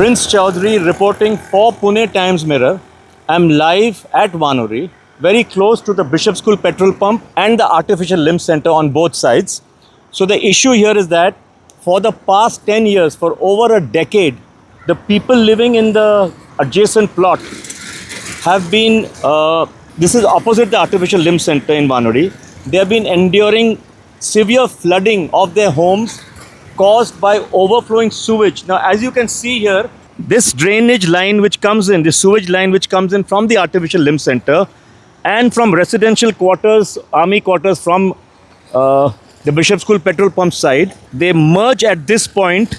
Prince Chaudhary reporting for Pune Times Mirror. I'm live at Vanori, very close to the Bishop School petrol pump and the Artificial Limb Center on both sides. So the issue here is that for the past 10 years, for over a decade, the people living in the adjacent plot have been, this is opposite the Artificial Limb Center in Vanori. They have been enduring severe flooding of their homes caused by overflowing sewage. Now, as you can see here, this drainage line which comes in, this sewage line which comes in from the Artificial Limb Center and from residential quarters, army quarters from the Bishop School petrol pump side, they merge at this point,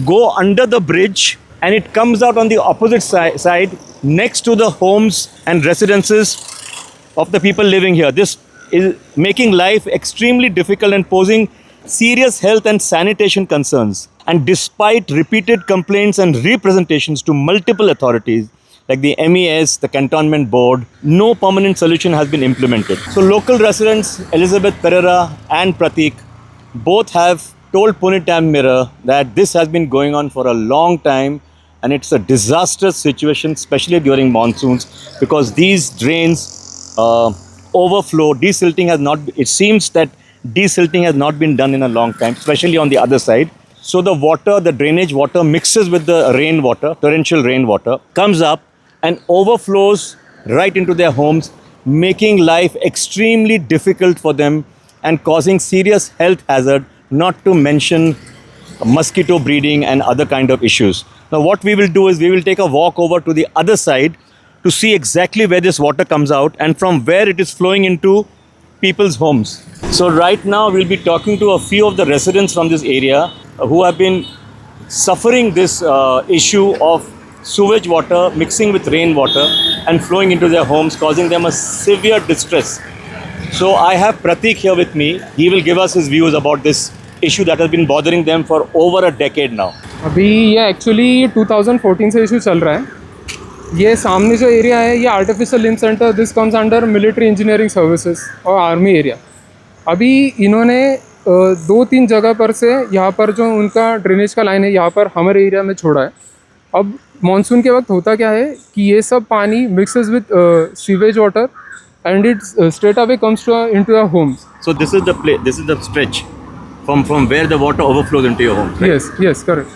go under the bridge, and it comes out on the opposite side next to the homes and residences of the people living here. This is making life extremely difficult and posing serious health and sanitation concerns. And despite repeated complaints and representations to multiple authorities like the MES, the Cantonment Board, no permanent solution has been implemented. So local residents Elizabeth Pereira and Pratik both have told Pune Times Mirror that this has been going on for a long time and it's a disastrous situation, especially during monsoons, because these drains overflow. Desilting has not, it seems that desilting has not been done in a long time, especially on the other side. So the water, the drainage water mixes with the rainwater, torrential rainwater, comes up and overflows right into their homes, making life extremely difficult for them and causing serious health hazard, not to mention mosquito breeding and other kind of issues. Now what we will do is we will take a walk over to the other side to see exactly where this water comes out and from where it is flowing into people's homes. So right now we'll be talking to a few of the residents from this area who have been suffering this issue of sewage water mixing with rainwater and flowing into their homes, causing them a severe distress. So I have Pratik here with me. He will give us his views about this issue that has been bothering them for over a decade now. अभी ये actually 2014 से issue चल रहा है. ये सामने जो area है ये artificial limb centre, this comes under military engineering services और आर्मी एरिया. अभी इन्होंने 2-3 जगह पर से यहाँ पर जो उनका ड्रेनेज का लाइन है यहाँ पर हमारे एरिया में छोड़ा है. अब मानसून के वक्त होता क्या है कि ये सब पानी mixes with sewage water and it straight away comes to into your homes. So this is the place, this is the stretch from where the water overflows into your home, right? Yes, correct.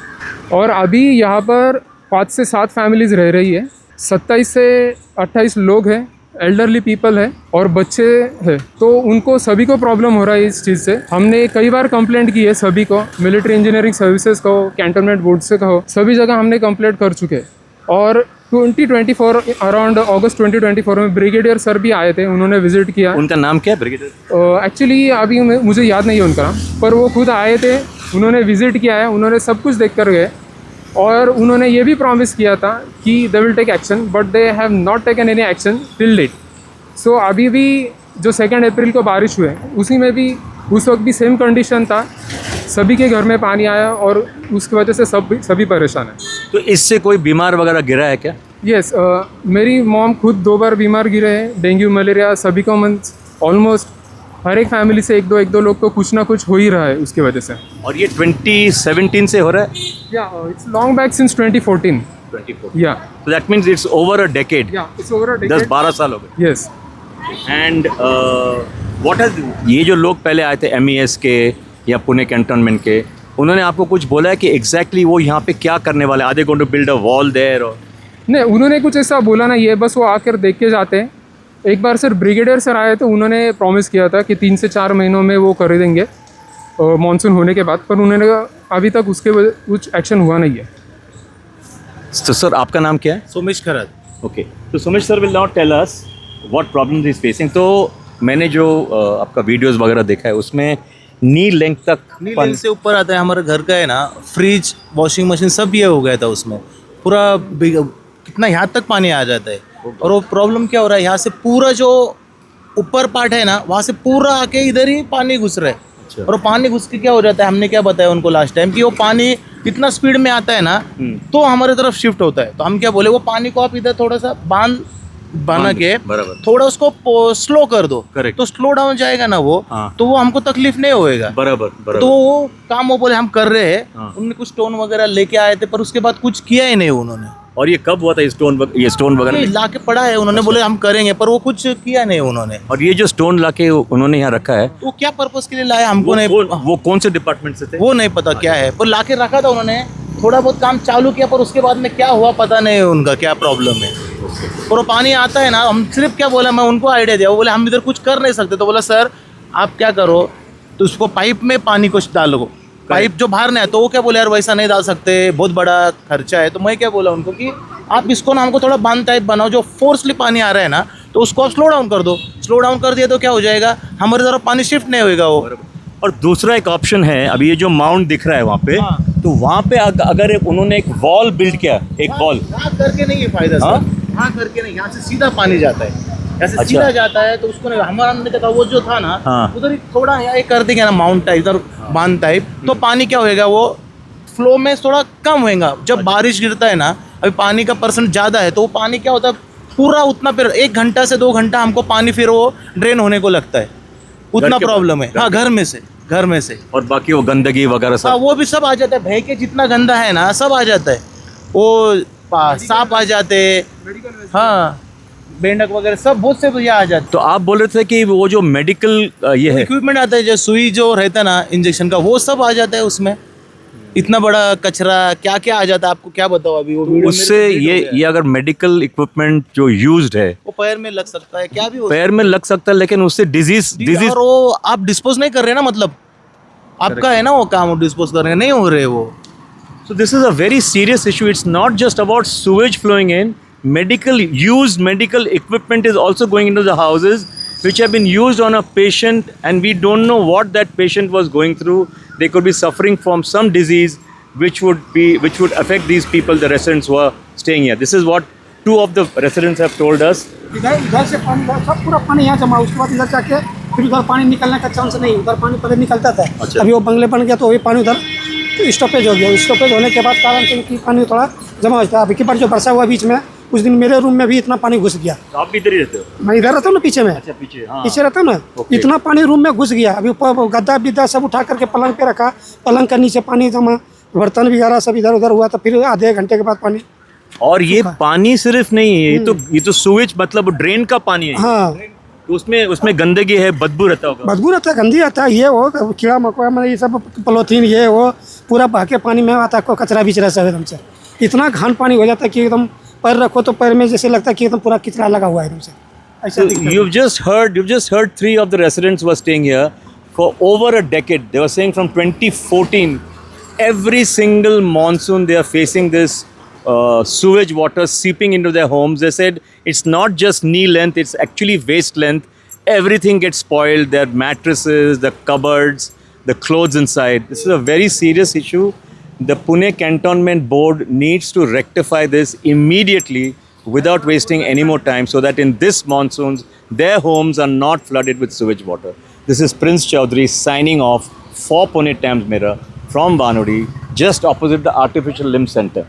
और अभी यहाँ पर 5 से 7 families रह रही है. 27 से 28 लोग हैं, एल्डरली पीपल है और बच्चे हैं. तो उनको सभी को प्रॉब्लम हो रहा है इस चीज़ से. हमने कई बार कंप्लेंट की है सभी को, मिलिट्री इंजीनियरिंग सर्विसेज को, कैंटोनमेंट बोर्ड से कहो, सभी जगह हमने कंप्लेंट कर चुके हैं. और 2024 अराउंड अगस्त 2024 में ब्रिगेडियर सर भी आए थे, उन्होंने विजिट किया. उनका नाम क्या है ब्रिगेडियर? एक्चुअली अभी मुझे याद नहीं है उनका, पर वो खुद आए थे, उन्होंने विजिट किया है, उन्होंने सब कुछ देख कर गए और उन्होंने ये भी प्रॉमिस किया था कि they will take action, but they have not taken any action till date. So अभी भी जो 2 अप्रैल को बारिश हुए उसी में भी उस वक्त भी सेम कंडीशन था, सभी के घर में पानी आया और उसकी वजह से सभी परेशान हैं. तो इससे कोई बीमार वगैरह गिरा है क्या? यस, मेरी मॉम खुद 2 बार बीमार गिरे हैं, डेंगू मलेरिया सभी को. ऑलमोस्ट हर एक फैमिली से एक दो लोग को कुछ ना कुछ हो ही रहा है उसकी वजह से. और ये 2017 से हो रहा है? या इट्स लॉन्ग बैक सिंस 2014. या so that means it's over a decade. या इट्स ओवर अ डेकेड. 10-12 साल हो गए. यस. एंड व्हाट हैज, ये जो लोग पहले आए थे MES के या पुणे कैंटोनमेंट के, उन्होंने आपको कुछ बोला है कि एग्जैक्टली वो यहाँ पे क्या करने वाले? Are they going to build a wall there? नहीं, उन्होंने कुछ ऐसा बोला ना, ये बस वो आकर देख के जाते हैं. एक बार सर ब्रिगेडियर सर आए तो उन्होंने प्रॉमिस किया था कि 3 से 4 महीनों में वो कर देंगे मानसून होने के बाद, पर उन्होंने अभी तक उसके कुछ एक्शन हुआ नहीं है. तो सर आपका नाम क्या है? सोमेश खरात. ओके, तो Somesh sir will now tell us what problems is facing. तो मैंने जो आपका वीडियोस वगैरह देखा है उसमें नी लेंथ तक, नी लेंथ से ऊपर आता है. हमारे घर का है ना, फ्रिज, वॉशिंग मशीन सब ये हो गया था उसमें. पूरा कितना यहाँ तक पानी आ जाता है. और वो प्रॉब्लम क्या हो रहा है, यहाँ से पूरा जो ऊपर पार्ट है ना, वहाँ से पूरा आके इधर ही पानी घुस रहा है. अच्छा. और वो पानी घुस के क्या हो जाता है, हमने क्या बताया उनको लास्ट टाइम कि वो पानी इतना स्पीड में आता है ना तो हमारे तरफ शिफ्ट होता है. तो हम क्या बोले, वो पानी को आप इधर थोड़ा सा बांध बना के बराबर। थोड़ा उसको स्लो कर दो, Correct. तो स्लो डाउन जाएगा ना वो, हाँ। तो वो हमको तकलीफ नहीं होएगा। बराबर बराबर। तो वो काम वो बोले हम कर रहे हैं, हाँ। उनने कुछ स्टोन वगैरह लेके आए थे, पर उसके बाद कुछ किया ही नहीं उन्होंने। और ये कब हुआ था ये स्टोन वगैरह? ये ला के पड़ा है, उन्होंने बोले हम करेंगे, पर वो कुछ किया नहीं उन्होंने। और ये जो स्टोन लाके उन्होंने यहाँ रखा है, वो क्या पर्पस के लिए लाया हमको नहीं, वो कौन से डिपार्टमेंट से थे? वो नहीं पता क्या है, पर लाके रखा था उन्होंने, थोड़ा बहुत काम चालू किया, पर उसके बाद में क्या हुआ पता नहीं उनका क्या प्रॉब्लम है। और वो पानी आता है ना, हम सिर्फ क्या बोला, मैं उनको आइडिया दिया, वो बोले हम इधर कुछ कर नहीं सकते, तो बोला सर आप क्या करो, तो उसको पाइप में पानी कुछ डालो, पाइप जो बाहर नहीं है, तो वो क्या बोले यार वैसा नहीं डाल सकते, बहुत बड़ा खर्चा है। तो मैं क्या बोला उनको कि आप इसको ना हमको थोड़ा बांध टाइप बनाओ, जो फोर्सली पानी आ रहा है ना, तो उसको आप स्लो डाउन कर दो, स्लो डाउन कर दिया तो क्या हो जाएगा, हमारे तरफ पानी शिफ्ट नहीं होएगा वो। और दूसरा एक ऑप्शन है, अभी ये जो माउंट दिख रहा है वहाँ पे, हाँ। तो वहाँ पे अगर उन्होंने एक वॉल बिल्ड किया, एक वॉल, यहाँ करके नहीं है फायदा हाँ? सर, यहाँ करके नहीं, यहाँ से सीधा पानी जाता है, यहाँ से अच्छा। सीधा जाता है, तो उसको नहीं, हमारा हमने देखा वो जो था ना, हाँ। उधर ही थोड़ा यहाँ एक कर देंगे ना माउंट टाइप, इधर बांध टाइप, तो पानी क्या होएगा, वो फ्लो में थोड़ा कम होएगा। जब बारिश गिरता है ना, अभी पानी का परसेंट ज़्यादा है, तो वो पानी क्या होता है पूरा उतना, फिर 1 घंटा से 2 घंटा हमको पानी फिर वो ड्रेन होने को लगता है, उतना के प्रॉब्लम है। हाँ, घर में से और बाकी वो गंदगी वगैरह हाँ, सब। वो भी सब आ जाता है, भय के जितना गंदा है ना सब आ जाता है, वो सांप आ जाते, हाँ बेंडक वगैरह सब बहुत से ये आ जाते। तो आप बोल रहे थे कि वो जो मेडिकल ये है, इक्विपमेंट आता है, जो सुई जो रहता है ना इंजेक्शन का, वो सब आ जाता है उसमें, इतना बड़ा कचरा क्या क्या आ जाता है, आपको क्या बताओ अभी वो वीडियो उससे ये अगर मेडिकल इक्विपमेंट जो यूज्ड है वो पैर में लग सकता है, क्या भी हो पैर में लग सकता है, लेकिन उससे डिजीज और वो आप डिस्पोज नहीं कर रहे ना, मतलब आपका है ना वो काम डिस्पोज करने नहीं हो रहे वो। So this is a very serious issue. It's not just about sewage flowing in. Medical equipment is also going into the houses, which have been used on a patient, and we don't know what that patient was going through. They could be suffering from some disease, which would affect these people, the residents who are staying here. This is what 2 of the residents have told us. इधर से पानी सब पूरा पानी यहाँ जमा, उसके बाद इधर जाके फिर उधर पानी निकलने का चांस नहीं, उधर पानी पहले निकलता था। अच्छा। अभी वो बंगले बन गया तो वही पानी उधर स्टॉपेज हो गया, स्टॉपेज होने के बाद कारण कि पानी थोड़ा जमा होता है। अभी की बार जो बरसा हुआ बीच में, उस दिन मेरे रूम में भी इतना पानी घुस गया। तो आप भी इधर ही रहते हो? मैं इधर रहता हूँ ना पीछे में, अच्छा, पीछे। हाँ। पीछे रहता हूँ ना, ओके। इतना पानी रूम में घुस गया। अभी ऊपर गद्दा बिद्दा सब उठा करके पलंग पे रखा, पलंग के नीचे पानी जमा, बर्तन वगैरह सब इधर उधर हुआ, तो फिर आधे घंटे के बाद पानी। और ये पानी सिर्फ नहीं है, ये तो सुवेज मतलब ड्रेन का पानी है। हाँ, तो उसमें गंदगी है, बदबू रहता होगा। बदबू रहता है, गंदी आता है, ये वो कीड़ा मकोड़ा में ये सब पॉलीथीन ये वो पूरा बह के पानी में आता है, कचरा बिचरा सब एकदम से, इतना घान पानी हो जाता है कि एकदम पैर रखो तो पैर में जैसे लगता है कि एकदम पूरा किचरा लगा हुआ है एकदम से, ऐसा So दिखता है। you've just heard 3 of the residents were staying here for over a decade. They were saying from 2014, every single monsoon they are facing this sewage water seeping into their homes. They said it's not just knee length, it's actually waist length. Everything gets spoiled, their mattresses, the cupboards, the clothes inside. This is a very serious issue. The Pune Cantonment Board needs to rectify this immediately without wasting any more time, so that in this monsoons, their homes are not flooded with sewage water. This is Prince Chaudhary signing off for Pune Times Mirror from Vanudi, just opposite the Artificial Limb Center.